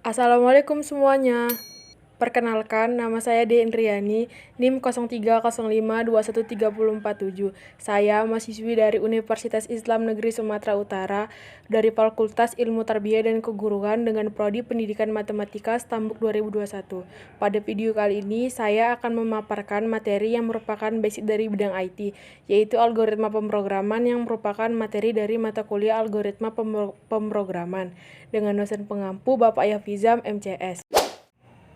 Assalamualaikum semuanya. Perkenalkan, nama saya Indriani, NIM 0305213047. Saya mahasiswi dari Universitas Islam Negeri Sumatera Utara dari Fakultas Ilmu Tarbiyah dan Keguruan dengan Prodi Pendidikan Matematika Stambuk 2021. Pada video kali ini, saya akan memaparkan materi yang merupakan basic dari bidang IT, yaitu algoritma pemrograman yang merupakan materi dari mata kuliah algoritma pemrograman dengan dosen pengampu Bapak Yafizam MCS.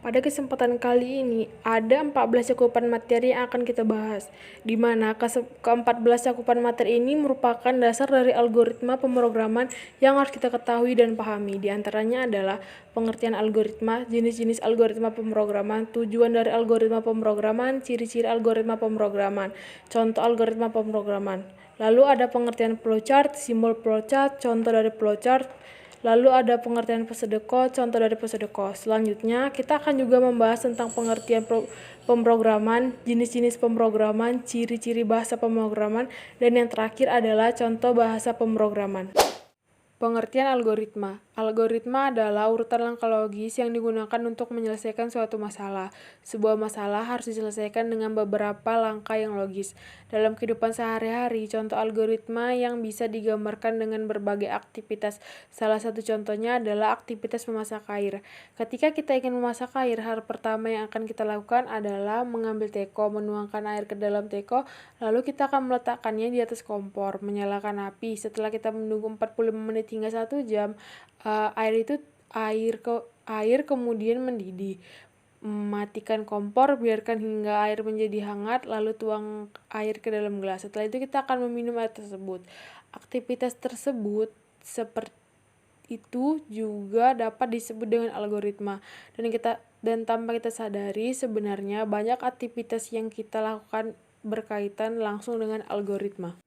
Pada kesempatan kali ini, ada 14 cakupan materi yang akan kita bahas, di mana ke-14 cakupan materi ini merupakan dasar dari algoritma pemrograman yang harus kita ketahui dan pahami. Di antaranya adalah pengertian algoritma, jenis-jenis algoritma pemrograman, tujuan dari algoritma pemrograman, ciri-ciri algoritma pemrograman, contoh algoritma pemrograman. Lalu ada pengertian flowchart, simbol flowchart, contoh dari flowchart. Lalu ada pengertian prosedur, contoh dari prosedur. Selanjutnya, kita akan juga membahas tentang pengertian pemrograman, jenis-jenis pemrograman, ciri-ciri bahasa pemrograman, dan yang terakhir adalah contoh bahasa pemrograman. Pengertian algoritma. Algoritma adalah urutan langkah logis yang digunakan untuk menyelesaikan suatu masalah. Sebuah masalah harus diselesaikan dengan beberapa langkah yang logis. Dalam kehidupan sehari-hari, contoh algoritma yang bisa digambarkan dengan berbagai aktivitas. Salah satu contohnya adalah aktivitas memasak air. Ketika kita ingin memasak air, hal pertama yang akan kita lakukan adalah mengambil teko, menuangkan air ke dalam teko, lalu kita akan meletakkannya di atas kompor, menyalakan api. Setelah kita menunggu 45 menit hingga 1 jam, air kemudian mendidih. Matikan kompor, biarkan hingga air menjadi hangat, lalu tuang air ke dalam gelas. Setelah itu kita akan meminum air tersebut. Aktivitas tersebut seperti itu juga dapat disebut dengan algoritma. Dan tanpa kita sadari, sebenarnya banyak aktivitas yang kita lakukan berkaitan langsung dengan algoritma.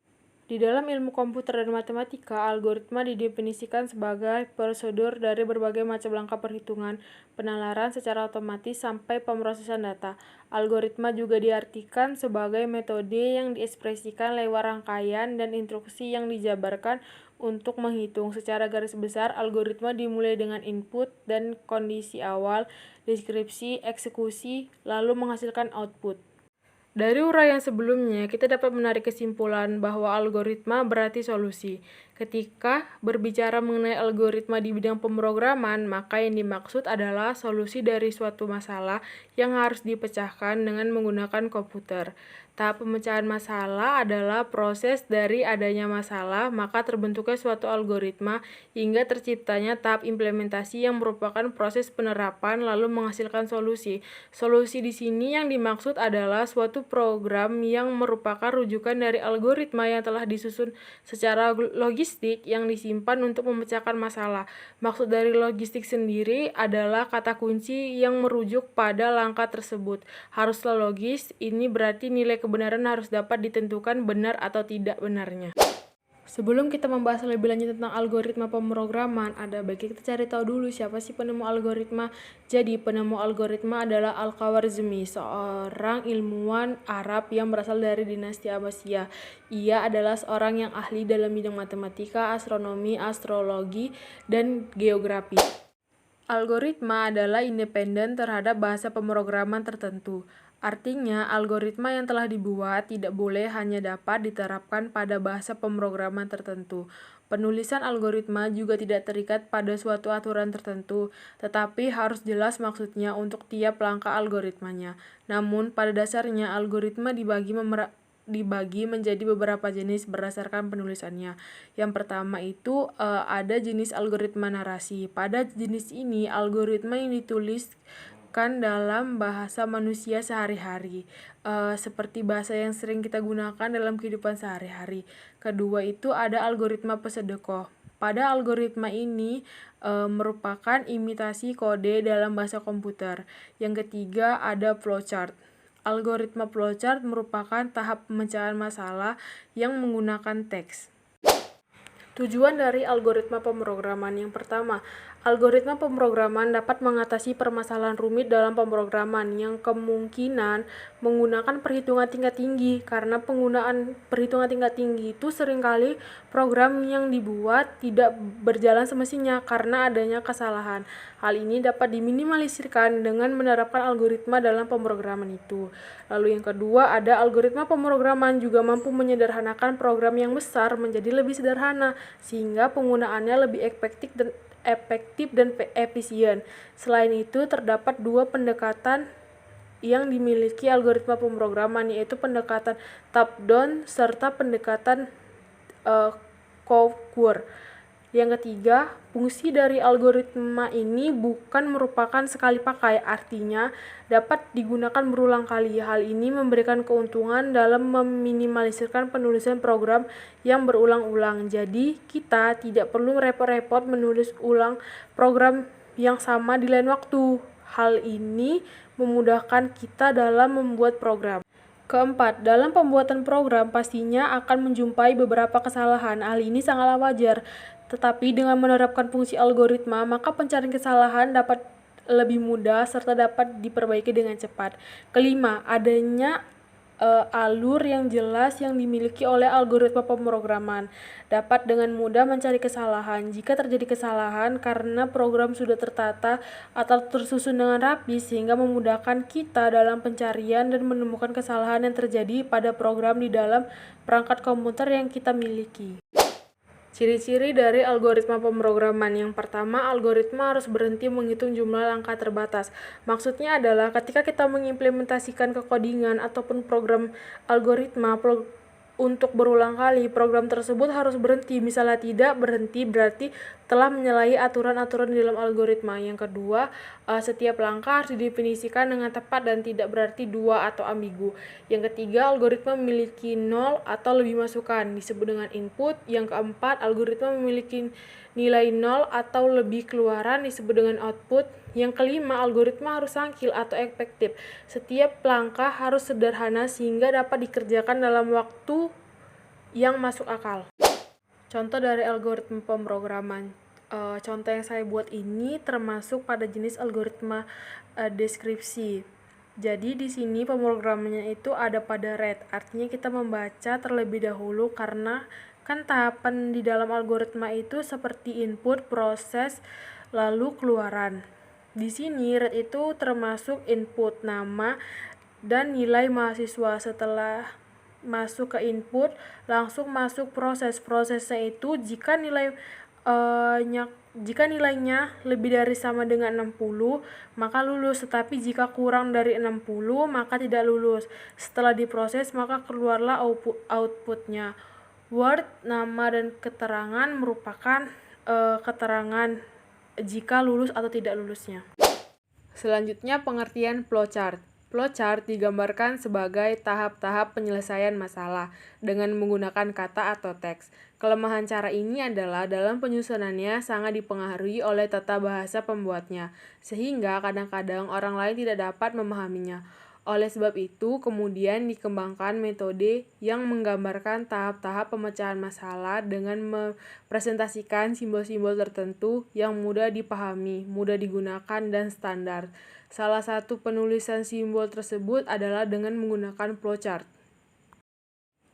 Di dalam ilmu komputer dan matematika, algoritma didefinisikan sebagai prosedur dari berbagai macam langkah perhitungan, penalaran secara otomatis sampai pemrosesan data. Algoritma juga diartikan sebagai metode yang diekspresikan lewat rangkaian dan instruksi yang dijabarkan untuk menghitung. Secara garis besar, algoritma dimulai dengan input dan kondisi awal, deskripsi, eksekusi, lalu menghasilkan output. Dari uraian sebelumnya, kita dapat menarik kesimpulan bahwa algoritma berarti solusi. Ketika berbicara mengenai algoritma di bidang pemrograman, maka yang dimaksud adalah solusi dari suatu masalah yang harus dipecahkan dengan menggunakan komputer. Tahap pemecahan masalah adalah proses dari adanya masalah, maka terbentuknya suatu algoritma hingga terciptanya tahap implementasi yang merupakan proses penerapan lalu menghasilkan solusi. Solusi di sini yang dimaksud adalah suatu program yang merupakan rujukan dari algoritma yang telah disusun secara logistik yang disimpan untuk memecahkan masalah. Maksud dari logistik sendiri adalah kata kunci yang merujuk pada langkah tersebut. Haruslah logis, ini berarti nilai kebenaran harus dapat ditentukan benar atau tidak benarnya. Sebelum kita membahas lebih lanjut tentang algoritma pemrograman, ada baiknya kita cari tahu dulu siapa sih penemu algoritma. Jadi, penemu algoritma adalah Al-Khwarizmi, seorang ilmuwan Arab yang berasal dari dinasti Abbasiyah. Ia adalah seorang yang ahli dalam bidang matematika, astronomi, astrologi, dan geografi. Algoritma adalah independen terhadap bahasa pemrograman tertentu. Artinya, algoritma yang telah dibuat tidak boleh hanya dapat diterapkan pada bahasa pemrograman tertentu. Penulisan algoritma juga tidak terikat pada suatu aturan tertentu, tetapi harus jelas maksudnya untuk tiap langkah algoritmanya. Namun, pada dasarnya algoritma dibagi menjadi beberapa jenis berdasarkan penulisannya. Yang pertama itu ada jenis algoritma narasi. Pada jenis ini, algoritma yang dituliskan dalam bahasa manusia sehari-hari, seperti bahasa yang sering kita gunakan dalam kehidupan sehari-hari. Kedua itu ada algoritma Pseudocode. Pada algoritma ini merupakan imitasi kode dalam bahasa komputer. Yang ketiga ada flowchart. Algoritma flowchart merupakan tahap pemecahan masalah yang menggunakan teks. Tujuan dari algoritma pemrograman yang pertama, algoritma pemrograman dapat mengatasi permasalahan rumit dalam pemrograman yang kemungkinan menggunakan perhitungan tingkat tinggi. Karena penggunaan perhitungan tingkat tinggi itu seringkali program yang dibuat tidak berjalan semestinya karena adanya kesalahan. Hal ini dapat diminimalisirkan dengan menerapkan algoritma dalam pemrograman itu. Lalu yang kedua, ada algoritma pemrograman juga mampu menyederhanakan program yang besar menjadi lebih sederhana sehingga penggunaannya lebih efektif dan efisien. Selain itu, terdapat dua pendekatan yang dimiliki algoritma pemrograman, yaitu pendekatan top-down serta pendekatan Couture. Yang ketiga, fungsi dari algoritma ini bukan merupakan sekali pakai, artinya dapat digunakan berulang kali. Hal ini memberikan keuntungan dalam meminimalisirkan penulisan program yang berulang-ulang. Jadi, kita tidak perlu repot-repot menulis ulang program yang sama di lain waktu. Hal ini memudahkan kita dalam membuat program. Keempat, dalam pembuatan program pastinya akan menjumpai beberapa kesalahan. Hal ini sangatlah wajar. Tetapi dengan menerapkan fungsi algoritma, maka pencarian kesalahan dapat lebih mudah serta dapat diperbaiki dengan cepat. Kelima, adanya alur yang jelas yang dimiliki oleh algoritma pemrograman dapat dengan mudah mencari kesalahan. Jika terjadi kesalahan karena program sudah tertata atau tersusun dengan rapi sehingga memudahkan kita dalam pencarian dan menemukan kesalahan yang terjadi pada program di dalam perangkat komputer yang kita miliki. Ciri-ciri dari algoritma pemrograman. Yang pertama, algoritma harus berhenti menghitung jumlah langkah terbatas. Maksudnya adalah ketika kita mengimplementasikan kekodingan ataupun program algoritma untuk berulang kali, program tersebut harus berhenti. Misalnya tidak berhenti berarti telah menyalahi aturan-aturan di dalam algoritma. Yang kedua, setiap langkah harus didefinisikan dengan tepat dan tidak berarti dua atau ambigu. Yang ketiga, algoritma memiliki 0 atau lebih masukan, disebut dengan input. Yang keempat, algoritma memiliki nilai 0 atau lebih keluaran, disebut dengan output. Yang kelima, algoritma harus sangkil atau efektif. Setiap langkah harus sederhana sehingga dapat dikerjakan dalam waktu yang masuk akal. Contoh dari algoritma pemrograman. Contoh yang saya buat ini termasuk pada jenis algoritma deskripsi. Jadi di sini pemrogramannya itu ada pada read, artinya kita membaca terlebih dahulu karena kan tahapan di dalam algoritma itu seperti input, proses, lalu keluaran. Di sini read itu termasuk input, nama, dan nilai mahasiswa. Setelah masuk ke input, langsung masuk proses. Prosesnya itu jika nilainya lebih dari sama dengan 60, maka lulus. Tetapi jika kurang dari 60, maka tidak lulus. Setelah diproses, maka keluarlah outputnya. Word, nama, dan keterangan merupakan keterangan jika lulus atau tidak lulusnya. Selanjutnya, pengertian flowchart. Flowchart digambarkan sebagai tahap-tahap penyelesaian masalah dengan menggunakan kata atau teks. Kelemahan cara ini adalah dalam penyusunannya sangat dipengaruhi oleh tata bahasa pembuatnya, sehingga kadang-kadang orang lain tidak dapat memahaminya. Oleh sebab itu, kemudian dikembangkan metode yang menggambarkan tahap-tahap pemecahan masalah dengan mempresentasikan simbol-simbol tertentu yang mudah dipahami, mudah digunakan, dan standar. Salah satu penulisan simbol tersebut adalah dengan menggunakan flowchart.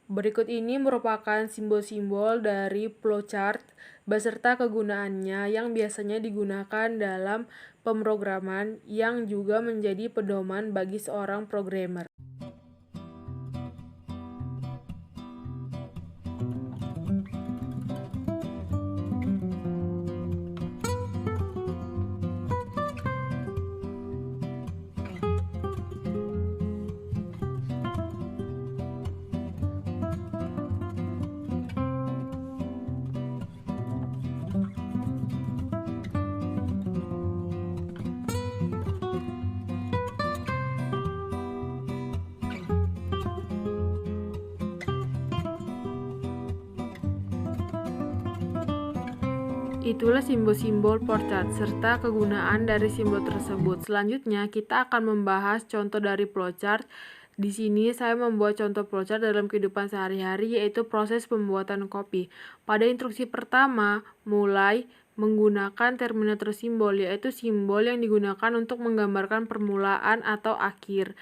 Berikut ini merupakan simbol-simbol dari flowchart beserta kegunaannya yang biasanya digunakan dalam pemrograman yang juga menjadi pedoman bagi seorang programmer. Itulah simbol-simbol flowchart serta kegunaan dari simbol tersebut. Selanjutnya, kita akan membahas contoh dari flowchart Di sini saya membuat contoh flowchart dalam kehidupan sehari-hari, yaitu proses pembuatan kopi. Pada instruksi pertama, mulai menggunakan terminator simbol, yaitu simbol yang digunakan untuk menggambarkan permulaan atau akhir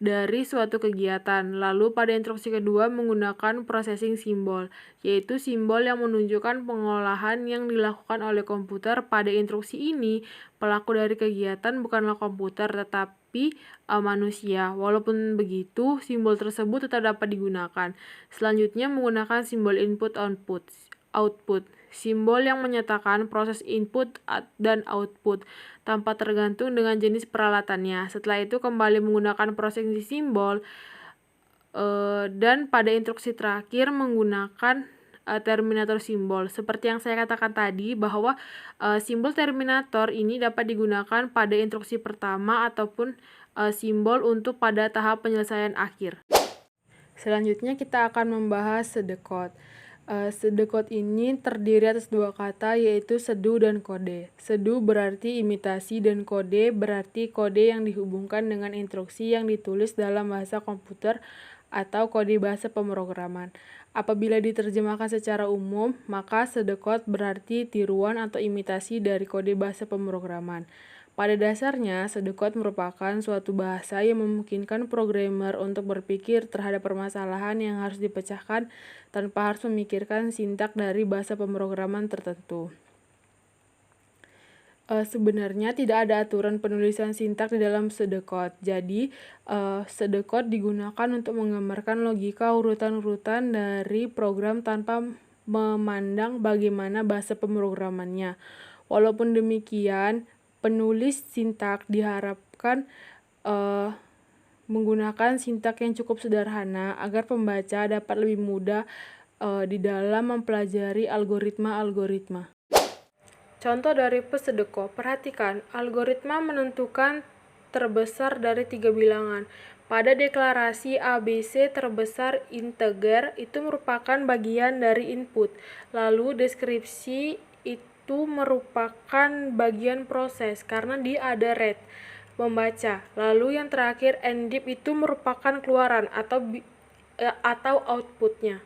dari suatu kegiatan. Lalu pada instruksi kedua menggunakan processing simbol, yaitu simbol yang menunjukkan pengolahan yang dilakukan oleh komputer. Pada instruksi ini, pelaku dari kegiatan bukanlah komputer, tetapi manusia. Walaupun begitu, simbol tersebut tetap dapat digunakan. Selanjutnya menggunakan simbol output, simbol yang menyatakan proses input dan output tanpa tergantung dengan jenis peralatannya. Setelah itu kembali menggunakan processing simbol, dan pada instruksi terakhir menggunakan terminator simbol. Seperti yang saya katakan tadi, bahwa simbol terminator ini dapat digunakan pada instruksi pertama ataupun simbol untuk pada tahap penyelesaian akhir. Selanjutnya kita akan membahas sedekot. Sedekot ini terdiri atas dua kata, yaitu sedu dan kode. Sedu berarti imitasi dan kode berarti kode yang dihubungkan dengan instruksi yang ditulis dalam bahasa komputer atau kode bahasa pemrograman. Apabila diterjemahkan secara umum, maka sedekot berarti tiruan atau imitasi dari kode bahasa pemrograman. Pada dasarnya, sedekot merupakan suatu bahasa yang memungkinkan programmer untuk berpikir terhadap permasalahan yang harus dipecahkan tanpa harus memikirkan sintak dari bahasa pemrograman tertentu. Sebenarnya tidak ada aturan penulisan sintak di dalam sedekot. Jadi, sedekot digunakan untuk menggambarkan logika urutan-urutan dari program tanpa memandang bagaimana bahasa pemrogramannya. Walaupun demikian, penulis sintak diharapkan menggunakan sintak yang cukup sederhana agar pembaca dapat lebih mudah di dalam mempelajari algoritma-algoritma. Contoh dari pesedeko, perhatikan, algoritma menentukan terbesar dari 3 bilangan. Pada deklarasi ABC terbesar integer itu merupakan bagian dari input, lalu deskripsi itu merupakan bagian proses karena dia ada read, membaca. Lalu yang terakhir endip itu merupakan keluaran atau outputnya.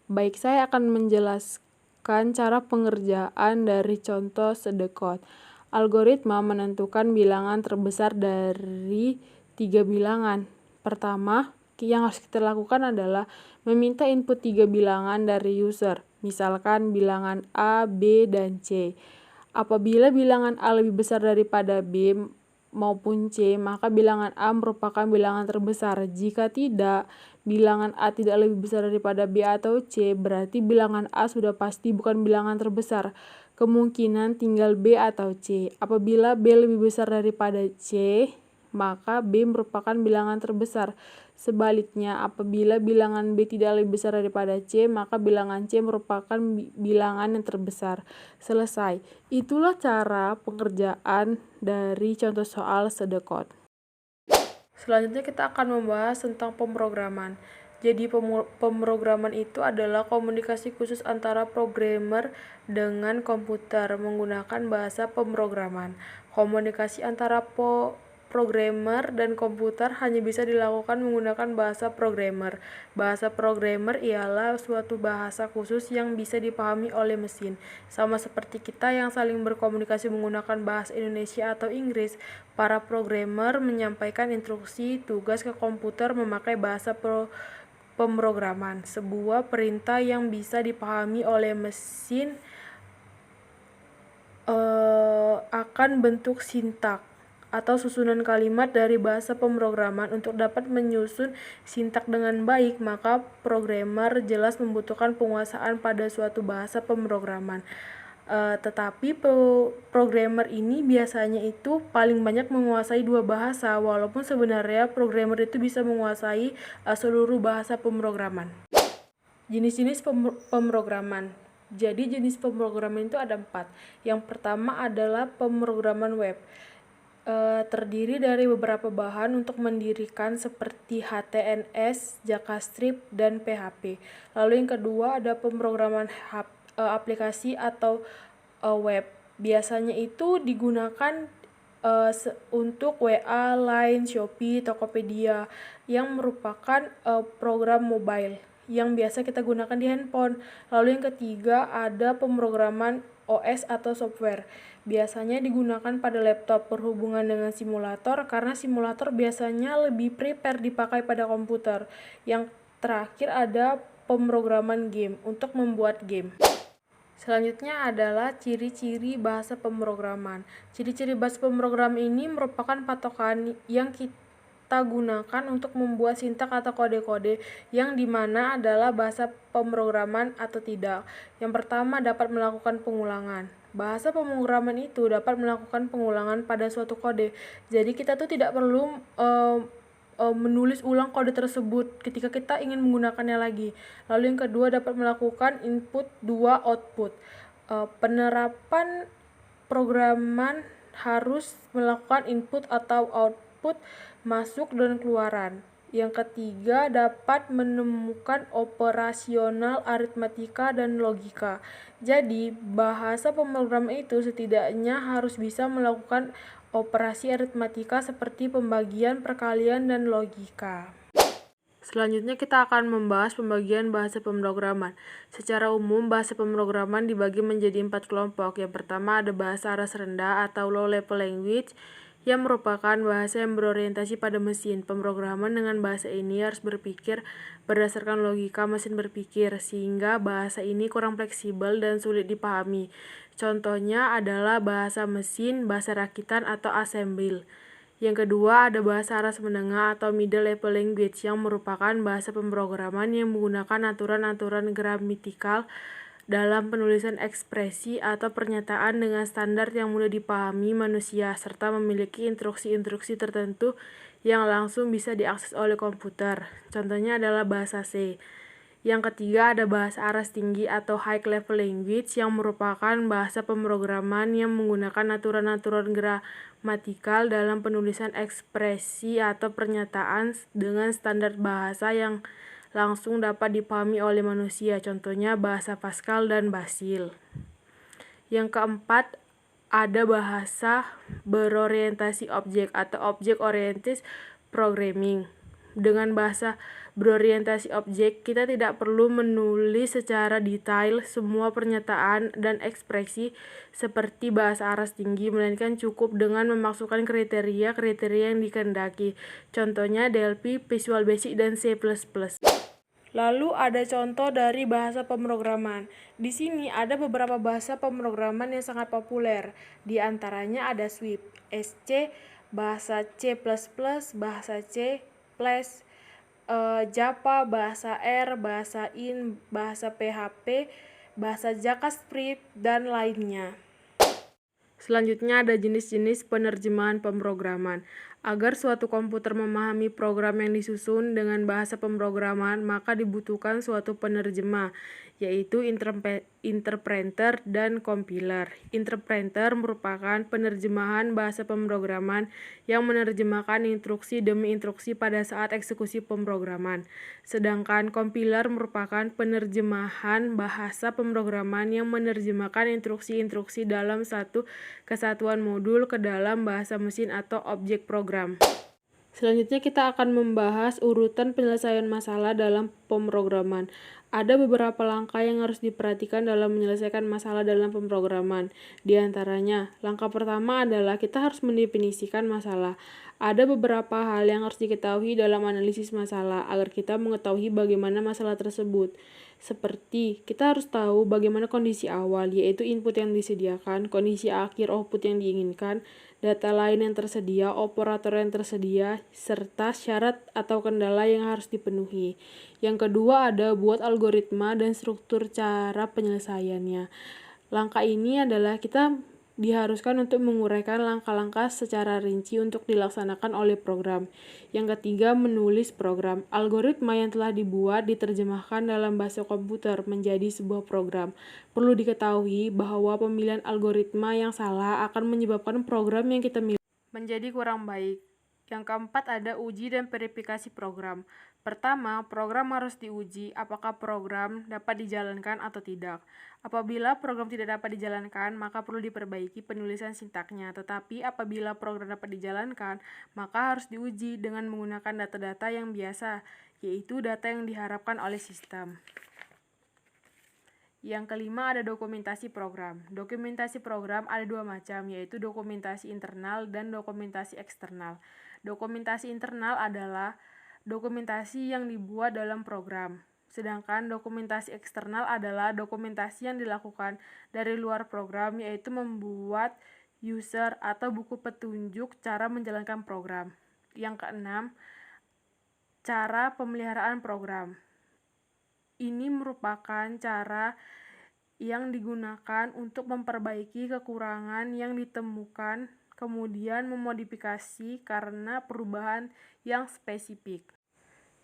Baik, saya akan menjelaskan cara pengerjaan dari contoh sedekot. Algoritma menentukan bilangan terbesar dari 3 bilangan. Pertama, yang harus kita lakukan adalah meminta input 3 bilangan dari user, misalkan bilangan A, B, dan C. Apabila bilangan A lebih besar daripada B maupun C, maka bilangan A merupakan bilangan terbesar. Jika tidak, bilangan A tidak lebih besar daripada B atau C, berarti bilangan A sudah pasti bukan bilangan terbesar. Kemungkinan tinggal B atau C. Apabila B lebih besar daripada C, maka B merupakan bilangan terbesar. Sebaliknya, apabila bilangan B tidak lebih besar daripada C, maka bilangan C merupakan bilangan yang terbesar. Selesai. Itulah cara pengerjaan dari contoh soal sedekot. Selanjutnya kita akan membahas tentang pemrograman. Jadi pemrograman itu adalah komunikasi khusus antara programmer dengan komputer menggunakan bahasa pemrograman. Komunikasi antara programmer dan komputer hanya bisa dilakukan menggunakan bahasa programmer. Bahasa programmer ialah suatu bahasa khusus yang bisa dipahami oleh mesin. Sama seperti kita yang saling berkomunikasi menggunakan bahasa Indonesia atau Inggris, para programmer menyampaikan instruksi tugas ke komputer memakai bahasa pemrograman. Sebuah perintah yang bisa dipahami oleh mesin akan bentuk sintak atau susunan kalimat dari bahasa pemrograman. Untuk dapat menyusun sintak dengan baik, maka programmer jelas membutuhkan penguasaan pada suatu bahasa pemrograman. Tetapi programmer ini biasanya itu paling banyak menguasai 2 bahasa, walaupun sebenarnya programmer itu bisa menguasai seluruh bahasa pemrograman. Jenis-jenis pemrograman. Jadi jenis pemrograman itu ada 4. Yang pertama adalah pemrograman web. Terdiri dari beberapa bahan untuk mendirikan seperti HTML, JavaScript, dan PHP. Lalu yang kedua ada pemrograman aplikasi atau web. Biasanya itu digunakan untuk WA, Line, Shopee, Tokopedia yang merupakan program mobile yang biasa kita gunakan di handphone. Lalu yang ketiga ada pemrograman OS atau software. Biasanya digunakan pada laptop berhubungan dengan simulator karena simulator biasanya lebih prepare dipakai pada komputer. Yang terakhir ada pemrograman game untuk membuat game. Selanjutnya adalah ciri-ciri bahasa pemrograman. Ciri-ciri bahasa pemrograman ini merupakan patokan yang kita gunakan untuk membuat sintak atau kode-kode yang dimana adalah bahasa pemrograman atau tidak. Yang pertama dapat melakukan pengulangan. Bahasa pemrograman itu dapat melakukan pengulangan pada suatu kode. Jadi kita tuh tidak perlu menulis ulang kode tersebut ketika kita ingin menggunakannya lagi. Lalu yang kedua dapat melakukan input 2 output. Penerapan programan harus melakukan input atau output masuk dan keluaran. Yang ketiga dapat menemukan operasional aritmatika dan logika. Jadi bahasa pemrograman itu setidaknya harus bisa melakukan operasi aritmatika seperti pembagian, perkalian, dan logika. Selanjutnya kita akan membahas pembagian bahasa pemrograman. Secara umum, bahasa pemrograman dibagi menjadi 4 kelompok. Yang pertama ada bahasa aras rendah atau low level language yang merupakan bahasa yang berorientasi pada mesin. Pemrograman dengan bahasa ini harus berpikir berdasarkan logika mesin berpikir, sehingga bahasa ini kurang fleksibel dan sulit dipahami. Contohnya adalah bahasa mesin, bahasa rakitan, atau assembly. Yang kedua ada bahasa aras menengah atau middle level language yang merupakan bahasa pemrograman yang menggunakan aturan-aturan gramatikal dalam penulisan ekspresi atau pernyataan dengan standar yang mudah dipahami manusia serta memiliki instruksi-instruksi tertentu yang langsung bisa diakses oleh komputer. Contohnya adalah bahasa C. Yang ketiga ada bahasa aras tinggi atau high level language yang merupakan bahasa pemrograman yang menggunakan aturan-aturan gramatikal dalam penulisan ekspresi atau pernyataan dengan standar bahasa yang langsung dapat dipahami oleh manusia, contohnya bahasa Pascal dan Basil. Yang keempat, ada bahasa berorientasi objek atau object oriented programming. Dengan bahasa berorientasi objek, kita tidak perlu menulis secara detail semua pernyataan dan ekspresi seperti bahasa aras tinggi, melainkan cukup dengan memasukkan kriteria-kriteria yang dikehendaki. Contohnya DLP, Visual Basic, dan C++. Lalu ada contoh dari bahasa pemrograman. Di sini ada beberapa bahasa pemrograman yang sangat populer. Di antaranya ada Swift, SC, bahasa C++, bahasa C++, Java, bahasa R, bahasa IN, bahasa PHP, bahasa JavaScript, dan lainnya. Selanjutnya ada jenis-jenis penerjemahan pemrograman. Agar suatu komputer memahami program yang disusun dengan bahasa pemrograman, maka dibutuhkan suatu penerjemah, yaitu interpreter dan compiler. Interpreter merupakan penerjemahan bahasa pemrograman yang menerjemahkan instruksi demi instruksi pada saat eksekusi pemrograman. Sedangkan compiler merupakan penerjemahan bahasa pemrograman yang menerjemahkan instruksi-instruksi dalam satu kesatuan modul ke dalam bahasa mesin atau objek program. Selanjutnya kita akan membahas urutan penyelesaian masalah dalam pemrograman. Ada beberapa langkah yang harus diperhatikan dalam menyelesaikan masalah dalam pemrograman. Di antaranya, langkah pertama adalah kita harus mendefinisikan masalah. Ada beberapa hal yang harus diketahui dalam analisis masalah agar kita mengetahui bagaimana masalah tersebut. Seperti, kita harus tahu bagaimana kondisi awal, yaitu input yang disediakan, kondisi akhir output yang diinginkan, data lain yang tersedia, operator yang tersedia, serta syarat atau kendala yang harus dipenuhi. Yang kedua ada buat algoritma dan struktur cara penyelesaiannya. Langkah ini adalah kita diharuskan untuk menguraikan langkah-langkah secara rinci untuk dilaksanakan oleh program. Yang ketiga, menulis program. Algoritma yang telah dibuat diterjemahkan dalam bahasa komputer menjadi sebuah program. Perlu diketahui bahwa pemilihan algoritma yang salah akan menyebabkan program yang kita miliki menjadi kurang baik. Yang keempat ada uji dan verifikasi program. Pertama, program harus diuji apakah program dapat dijalankan atau tidak. Apabila program tidak dapat dijalankan, maka perlu diperbaiki penulisan sintaknya. Tetapi apabila program dapat dijalankan, maka harus diuji dengan menggunakan data-data yang biasa, yaitu data yang diharapkan oleh sistem. Yang kelima ada dokumentasi program. Dokumentasi program ada dua macam, yaitu dokumentasi internal dan dokumentasi eksternal. Dokumentasi internal adalah dokumentasi yang dibuat dalam program. Sedangkan dokumentasi eksternal adalah dokumentasi yang dilakukan dari luar program, yaitu membuat user atau buku petunjuk cara menjalankan program. Yang keenam, cara pemeliharaan program. Ini merupakan cara yang digunakan untuk memperbaiki kekurangan yang ditemukan, kemudian memodifikasi karena perubahan yang spesifik.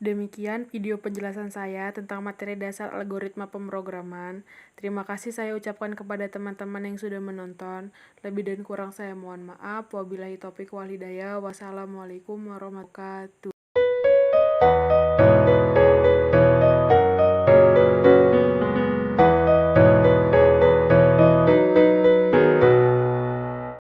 Demikian video penjelasan saya tentang materi dasar algoritma pemrograman. Terima kasih saya ucapkan kepada teman-teman yang sudah menonton. Lebih dan kurang saya mohon maaf. Wabillahi taufiq wal hidayah. Wassalamualaikum warahmatullahi wabarakatuh.